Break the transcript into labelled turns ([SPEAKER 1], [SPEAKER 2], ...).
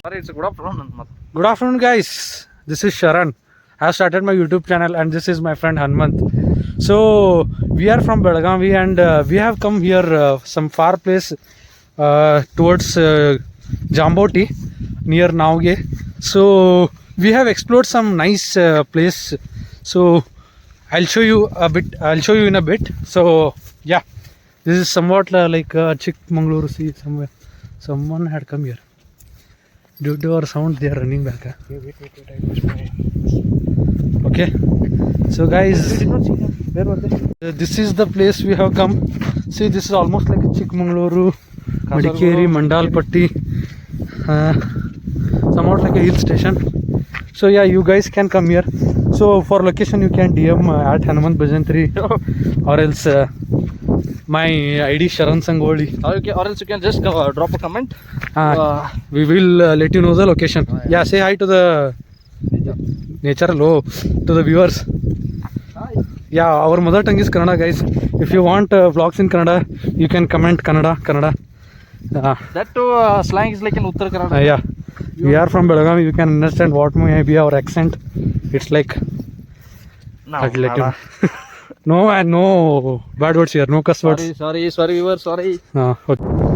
[SPEAKER 1] Sorry, it's a good afternoon.
[SPEAKER 2] Good afternoon, guys. This is Sharan. I have started my YouTube channel, and this is my friend Hanmant. So we are from Belagavi, and we have come here some far place towards Jamboti near Nauge. So we have explored some nice place. So I'll show you a bit. I'll show you in a bit. So yeah, this is somewhat like Chikmagaluru. See somewhere. Someone had come here. Due to our sound, they are running back. Okay. So guys,
[SPEAKER 1] Where were they?
[SPEAKER 2] this is the place we have come. See, this is almost like Chikmagaluru, Madikeri, Mandalpatti, somewhat like a hill station. So yeah, you guys can come here. So for location, you can DM at Hanmant Bhajantri or else my ID Sharan Sangoli.
[SPEAKER 1] Or else you can just drop a comment.
[SPEAKER 2] We will let you know the location. Yeah, say hi to the nature, hello to the viewers.
[SPEAKER 1] Hi.
[SPEAKER 2] Yeah, our mother tongue is Kannada, guys. If you want vlogs in Kannada, you can comment Kannada.
[SPEAKER 1] That slang is like in Uttar Kannada.
[SPEAKER 2] Yeah, we are from Belagavi. You can understand what may be our accent. It's like I'll let you. No, and no bad words here. No cuss words.
[SPEAKER 1] Sorry, viewers, sorry.
[SPEAKER 2] Okay.